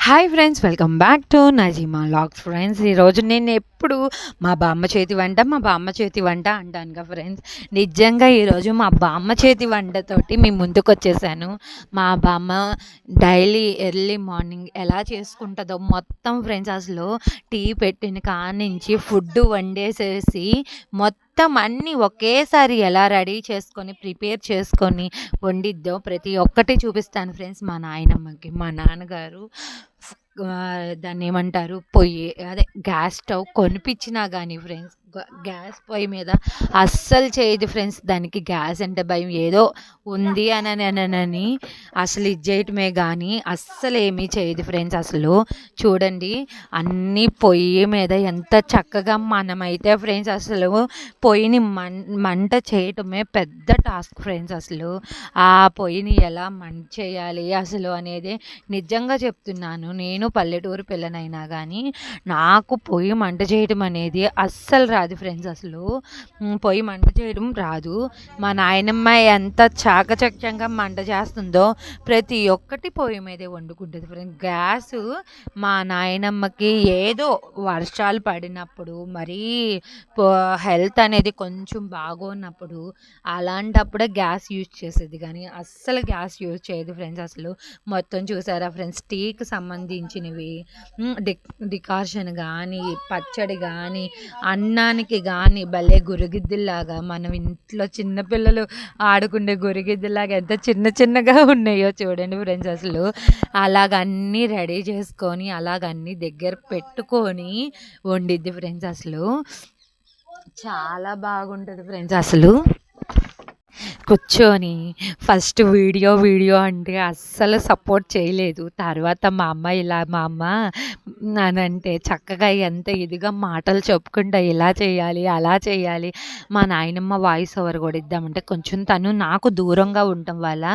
Hi friends, welcome back to Nazima logs. Friends, ఈరోజు నేను ఎప్పుడు మా బామ్మ చేతి వంట అంటానుగా ఫ్రెండ్స్. నిజంగా ఈరోజు మా బామ్మ చేతి వంటతోటి మీ ముందుకు వచ్చేసాను. మా బామ్మ డైలీ ఎర్లీ మార్నింగ్ ఎలా చేసుకుంటుందో మొత్తం ఫ్రెండ్స్, అసలు టీ పెట్టిన కానించి ఫుడ్ వండేసేసి మొత్తం అన్నీ ఒకేసారి ఎలా రెడీ చేసుకొని ప్రిపేర్ చేసుకొని వండిద్దో ప్రతి ఒక్కటి చూపిస్తాను ఫ్రెండ్స్. మా నాయనమ్మకి మా నాన్నగారు దాన్ని ఏమంటారు, పొయ్యి అదే గ్యాస్ స్టవ్ కొనిపించినా కానీ ఫ్రెండ్స్, గ్యాస్ పొయ్యి మీద అస్సలు చేయదు ఫ్రెండ్స్. దానికి గ్యాస్ అంటే భయం, ఏదో ఉంది అని అసలు ఇది చేయటమే కానీ అస్సలు ఏమీ చేయదు ఫ్రెండ్స్. అసలు చూడండి, అన్నీ పొయ్యి మీద ఎంత చక్కగా మనమైతే ఫ్రెండ్స్ అసలు పొయ్యిని మంట చేయటమే పెద్ద టాస్క్ ఫ్రెండ్స్. అసలు ఆ పొయ్యిని ఎలా మంట చేయాలి అసలు అనేది నిజంగా చెప్తున్నాను. నేను పల్లెటూరు పిల్లనైనా కానీ నాకు పొయ్యి మంట చేయడం అనేది అస్సలు రాదు ఫ్రెండ్స్. అసలు పొయ్యి మంట చేయడం రాదు. మా నాయనమ్మ ఎంత చాకచక్యంగా మంట చేస్తుందో ప్రతి ఒక్కటి పొయ్యి మీదే వండుకుంటుంది ఫ్రెండ్స్. గ్యాస్ మా నాయనమ్మకి ఏదో వర్షాలు పడినప్పుడు, మరీ హెల్త్ అనేది కొంచెం బాగోన్నప్పుడు అలాంటప్పుడే గ్యాస్ యూజ్ చేసేది, కానీ అస్సలు గ్యాస్ యూజ్ చేయదు ఫ్రెండ్స్. అసలు మొత్తం చూసారా ఫ్రెండ్స్, టీకి సంబంధించినవి డికాషన్ కానీ, పచ్చడి కానీ, అన్నానికి కానీ భలే గురిగిద్దులాగా, మనం ఇంట్లో చిన్నపిల్లలు ఆడుకునే గురిగిద్దులాగా ఎంత చిన్న చిన్నగా ఉన్నాయో చూడండి ఫ్రెండ్స్. అసలు అలాగన్నీ రెడీ చేసుకొని అలాగన్నీ దగ్గర పెట్టుకొని వండిద్ది ఫ్రెండ్స్. అసలు చాలా బాగుంటుంది ఫ్రెండ్స్. అసలు కూర్చొని ఫస్ట్ వీడియో అంటే అస్సలు సపోర్ట్ చేయలేదు. తర్వాత మా అమ్మ నానంటే చక్కగా ఎంత ఇదిగా మాటలు చెప్పుకుంటా, ఇలా చేయాలి అలా చేయాలి. మా నాయనమ్మ వాయిస్ ఓవర్ కూడా ఇద్దామంటే కొంచెం తను నాకు దూరంగా ఉండటం వల్ల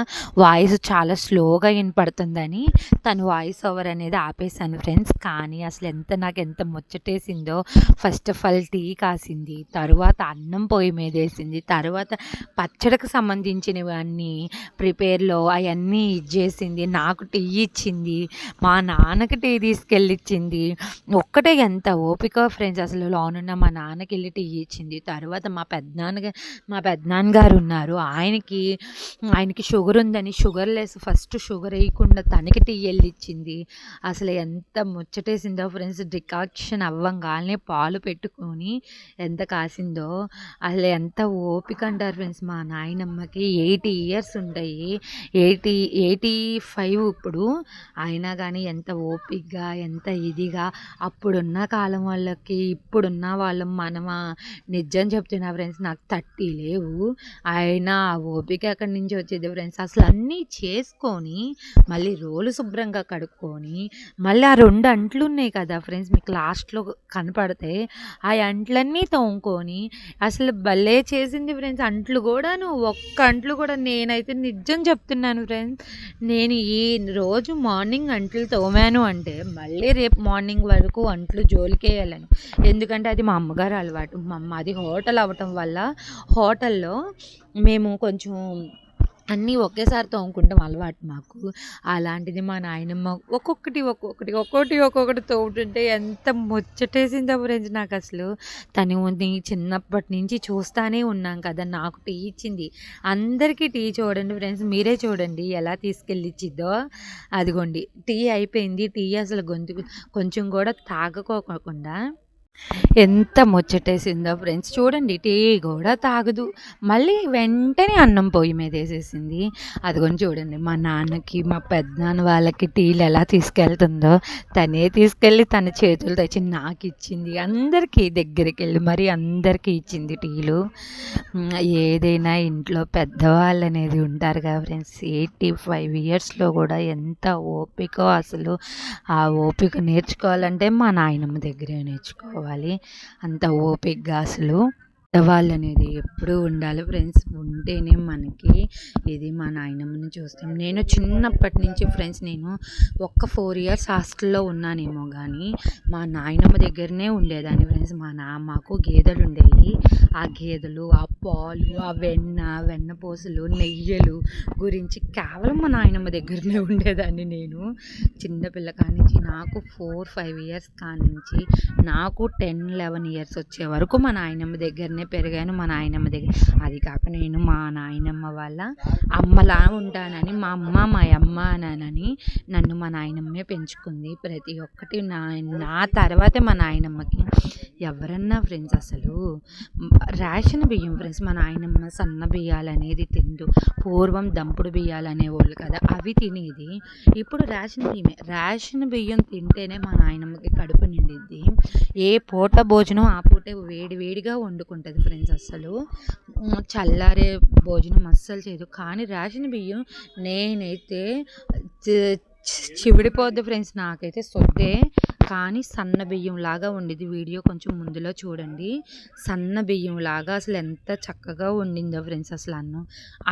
వాయిస్ చాలా స్లోగా వినపడుతుందని తను వాయిస్ ఓవర్ అనేది ఆపేశాను ఫ్రెండ్స్. కానీ అసలు నాకు ఎంత ముచ్చటేసిందో. ఫస్ట్ ఆఫ్ ఆల్ టీ కాసింది, తరువాత అన్నం పొయ్యి మీద వేసింది, తర్వాత పచ్చడికి సంబంధించినవి అన్నీ ప్రిపేర్లో అవన్నీ ఇచ్చేసింది, నాకు టీ ఇచ్చింది, మా నాన్నకి టీ తీసుకెళ్ళి ఇచ్చింది. ఒక్కటే ఎంత ఓపిక ఫ్రెండ్స్. అసలు లోనున్న మా నాన్నకి వెళ్ళి టీ ఇచ్చింది. తర్వాత మా పెద్దనాన్నగారు ఉన్నారు, ఆయనకి షుగర్ ఉందని షుగర్ లెస్ ఫస్ట్ షుగర్ వేయకుండా తనకి టీ వెళ్ళి ఇచ్చింది. అసలు ఎంత ముచ్చటేసిందో ఫ్రెండ్స్. డికాక్షన్ అవ్వంగానే పాలు పెట్టుకొని ఎంత కాసిందో. అసలు ఎంత ఓపిక అంటారు ఫ్రెండ్స్. మా నాయనమ్మకి 80 ఇయర్స్ ఉంటాయి, 85 ఇప్పుడు. అయినా కానీ ఎంత ఓపికగా ఎంత ఇదిగా అప్పుడున్న కాలం వాళ్ళకి ఇప్పుడున్న వాళ్ళం మనమా. నిజం చెప్తున్నా ఫ్రెండ్స్, నాకు 30 లేవు, అయినా ఆ ఓపిక ఎక్కడి నుంచి వచ్చేది ఫ్రెండ్స్. అసలు అన్నీ చేసుకొని మళ్ళీ రోలు శుభ్రంగా కడుక్కొని మళ్ళీ ఆ 2 అంట్లు ఉన్నాయి కదా ఫ్రెండ్స్, మీకు లాస్ట్లో కనపడితే ఆ అంట్లన్నీ తోముకొని అసలు భలే చేసింది ఫ్రెండ్స్. అంట్లు కూడాను ఒక్క అంట్లు కూడా, నేనైతే నిజం చెప్తున్నాను ఫ్రెండ్స్, నేను ఈ రోజు మార్నింగ్ అంట్లు తోమాను అంటే మళ్ళీ రేపు మార్నింగ్ వరకు అంట్లు జోలికేయాలను. ఎందుకంటే అది మా అమ్మగారు అలవాటు. అది హోటల్ అవ్వటం వల్ల హోటల్లో మేము కొంచెం అన్నీ ఒకేసారి తోముకుంటాం అలవాటు మాకు. అలాంటిది మా నాయనమ్మ ఒక్కొక్కటి తోముతుంటే ఎంత ముచ్చటేసిందో ఫ్రెండ్స్ నాకు. అసలు తను చిన్నప్పటి నుంచి చూస్తానే ఉన్నాం కదా, నాకు టీ ఇచ్చింది. అందరికీ టీ చూడండి ఫ్రెండ్స్, మీరే చూడండి ఎలా తీసుకెళ్ళి ఇచ్చిద్దో. అదిగోండి టీ అయిపోయింది. టీ అసలు గొంతుకు కొంచెం కూడా తాగకోకుండా ఎంత ముచ్చటేసిందో ఫ్రెండ్స్. చూడండి, టీ కూడా తాగదు, మళ్ళీ వెంటనే అన్నం పొయ్యి మీద వేసేసింది. అదిగోని చూడండి, మా నాన్నకి మా పెద్దనాన్న వాళ్ళకి టీలు ఎలా తీసుకెళ్తుందో తనే తీసుకెళ్ళి తన చేతులు తెచ్చి నాకు ఇచ్చింది. అందరికీ దగ్గరికి వెళ్ళి మరి అందరికీ ఇచ్చింది టీలు. ఏదైనా ఇంట్లో పెద్దవాళ్ళు అనేది ఉంటారు కదా ఫ్రెండ్స్, 85 ఇయర్స్లో కూడా ఎంత ఓపికో అసలు. ఆ ఓపిక నేర్చుకోవాలంటే మా నాయనమ్మ దగ్గరే నేర్చుకోవాలి, అంత ఓపికగా అసలు. పెద్దవాళ్ళనేది ఎప్పుడూ ఉండాలి ఫ్రెండ్స్. ఉంటేనే మనకి ఇది మా నాయనమ్మని చూస్తాం. నేను చిన్నప్పటి నుంచి ఫ్రెండ్స్ నేను ఒక్క 4 ఇయర్స్ హాస్టల్‌లో ఉన్నానేమో గానీ, మా నాయనమ్మ దగ్గరనే ఉండేదాన్ని ఫ్రెండ్స్. మాకు గేదెలుండేయి. ఆ గేదెలు, ఆ పాలు, ఆ వెన్నపూసలు, నెయ్యలు గురించి కేవలం మా నాయనమ్మ దగ్గరనే ఉండేదాన్ని నేను. చిన్న పిల్ల కాడ్నించి నాకు 4, 5 ఇయర్స్ కాడ్నించి నాకు 10, 11 ఇయర్స్ వచ్చే వరకు మా నాయనమ్మ దగ్గరనే పెరిగాను. మా నాయనమ్మ దగ్గర అది కాక నేను మా నాయనమ్మ వాళ్ళ అమ్మలా ఉంటానని మా అమ్మ అనని నన్ను మా నాయనమ్మే పెంచుకుంది. ప్రతి ఒక్కటి నా తర్వాతే మా నాయనమ్మకి. ఎవరన్నా ఫ్రెండ్స్ అసలు రేషన్ బియ్యం ఫ్రెండ్స్ మా నాయనమ్మ సన్న బియ్యాలనేది తిందు. పూర్వం దంపుడు బియ్యాలనేవాళ్ళు కదా, అవి తినేది. ఇప్పుడు రేషన్ బియ్యం తింటేనే మా నాయనమ్మకి కడుపు నిండిద్ది. ఏ పూట భోజనం ఆ పూటే వేడిగా వండుకుంటుంది ఫ్రెండ్స్. అస్సలు చల్లారే భోజనం అస్సలు చేయదు. కానీ రేషన్ బియ్యం నేనైతే చివిడిపోద్ది ఫ్రెండ్స్. నాకైతే సొద్దే. కానీ సన్న బియ్యం లాగా వండిద్ది. వీడియో కొంచెం ముందులో చూడండి. సన్న బియ్యం లాగా అసలు ఎంత చక్కగా వండిందో ఫ్రెండ్స్. అసలు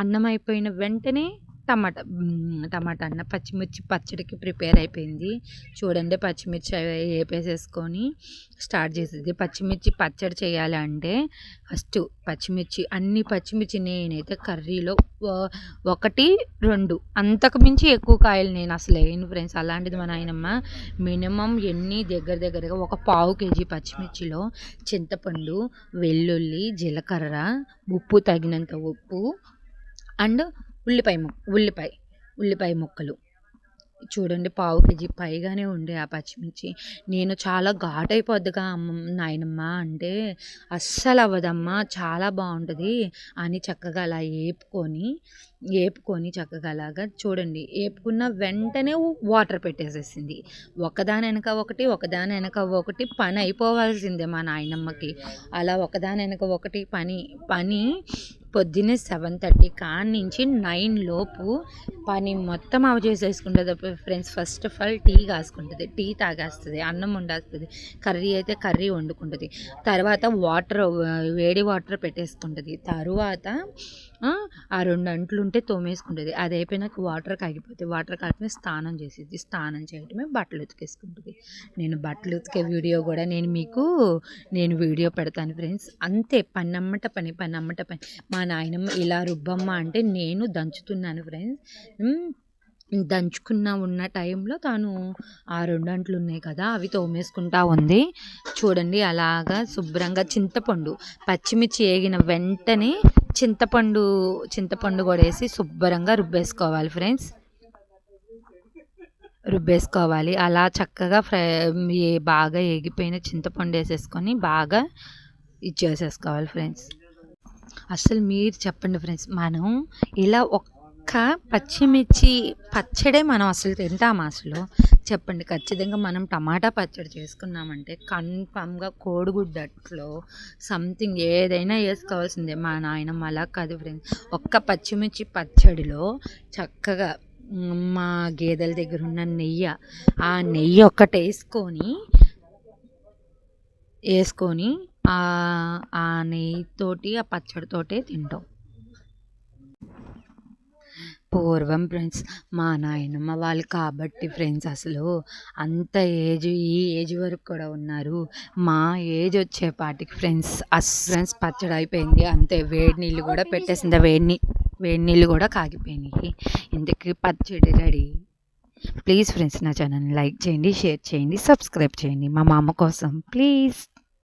అన్నం అయిపోయిన వెంటనే టమాటా అన్న పచ్చిమిర్చి పచ్చడికి ప్రిపేర్ అయిపోయింది. చూడండి, పచ్చిమిర్చి వేపేసేసుకొని స్టార్ట్ చేసేది. పచ్చిమిర్చి పచ్చడి చేయాలంటే ఫస్ట్ అన్ని పచ్చిమిర్చి నేనైతే కర్రీలో 1, 2 అంతకు మించి ఎక్కువ కాయలు నేను అసలు వేయను ఫ్రెండ్స్. అలాంటిది మా నాయనమ్మ మినిమం దగ్గరగా ఒక 1/2 కేజీ పచ్చిమిర్చిలో చింతపండు, వెల్లుల్లి, జీలకర్ర, ఉప్పు తగినంత ఉప్పు అండ్ ఉల్లిపాయ ముక్కలు చూడండి 1/2 కేజీ పైగానే ఉండే ఆ పచ్చిమిర్చి. నేను చాలా ఘాటైపోద్దిగా నాయనమ్మ అంటే అస్సలు అవ్వదమ్మా, చాలా బాగుంటుంది అని చక్కగా అలా ఏపుకొని చక్కగా అలాగా చూడండి. ఏపుకున్న వెంటనే వాటర్ పెట్టేసేసింది. ఒకదాని వెనక ఒకటి పని అయిపోవాల్సిందే మా నాయనమ్మకి. అలా ఒకదాని వెనక ఒకటి పని పొద్దున్నే 7:30 కాడ్నించి 9 లోపు పని మొత్తం చేసేసుకుంటుంది friends. First of all tea కాసుకుంటుంది, టీ తాగేస్తుంది, అన్నం వండేస్తుంది, కర్రీ అయితే కర్రీ వండుకుంటుంది. తర్వాత వేడి వాటర్ పెట్టేసుకుంటుంది. తరువాత ఆ 2 అంట్లు ఉంటే తోమేసుకుంటుంది. అది అయిపోయినాక వాటర్ కాగిపోతే స్నానం చేసేది. స్నానం చేయటమే బట్టలు ఉతికేసుకుంటుంది. నేను బట్టలు ఉతికే వీడియో కూడా నేను వీడియో పెడతాను ఫ్రెండ్స్. అంతే, పని. మా నాయనమ్మ ఇలా రుబ్బమ్మ అంటే నేను దంచుతున్నాను ఫ్రెండ్స్. దంచుకున్న ఉన్న టైంలో తాను ఆ 2 అంట్లు ఉన్నాయి కదా, అవి తోమేసుకుంటా ఉంది. చూడండి అలాగా శుభ్రంగా పచ్చిమిర్చి వేగిన వెంటనే చింతపండు కూడా వేసి శుభ్రంగా రుబ్బేసుకోవాలి ఫ్రెండ్స్. అలా చక్కగా బాగా ఏగిపోయిన చింతపండు వేసేసుకొని బాగా ఇచ్చేసేసుకోవాలి ఫ్రెండ్స్. అసలు మీరు చెప్పండి ఫ్రెండ్స్, మనం ఇలా ఒక్క పచ్చిమిర్చి పచ్చడే మనం అసలు తింటామా? అసలు చెప్పండి. ఖచ్చితంగా మనం టమాటా పచ్చడి చేసుకున్నామంటే కన్ఫామ్గా కోడిగుడ్డట్లో సంథింగ్ ఏదైనా వేసుకోవాల్సిందే. మా నాయనమ్మ అలా కాదు ఫ్రెండ్స్. ఒక్క పచ్చిమిర్చి పచ్చడిలో చక్కగా మా గేదెల దగ్గర ఉన్న ఆ నెయ్యి ఒక్కటి వేసుకొని ఆ నెయ్యితోటి ఆ పచ్చడితోటే తింటాం. పూర్వం ఫ్రెండ్స్ మా నాయనమ్మ వాళ్ళు కాబట్టి ఫ్రెండ్స్ అసలు అంత ఈ ఏజ్ వరకు కూడా ఉన్నారు. మా ఏజ్ వచ్చేపాటికి ఫ్రెండ్స్ పచ్చడి అయిపోయింది అంతే. వేడి నీళ్ళు కూడా పెట్టేసింది. వేడి నీళ్ళు కూడా కాగిపోయినాయి. ఇంతకీ పచ్చడి రెడీ. ప్లీజ్ ఫ్రెండ్స్ నా ఛానల్ని లైక్ చేయండి, షేర్ చేయండి, సబ్స్క్రైబ్ చేయండి మా మామ కోసం ప్లీజ్.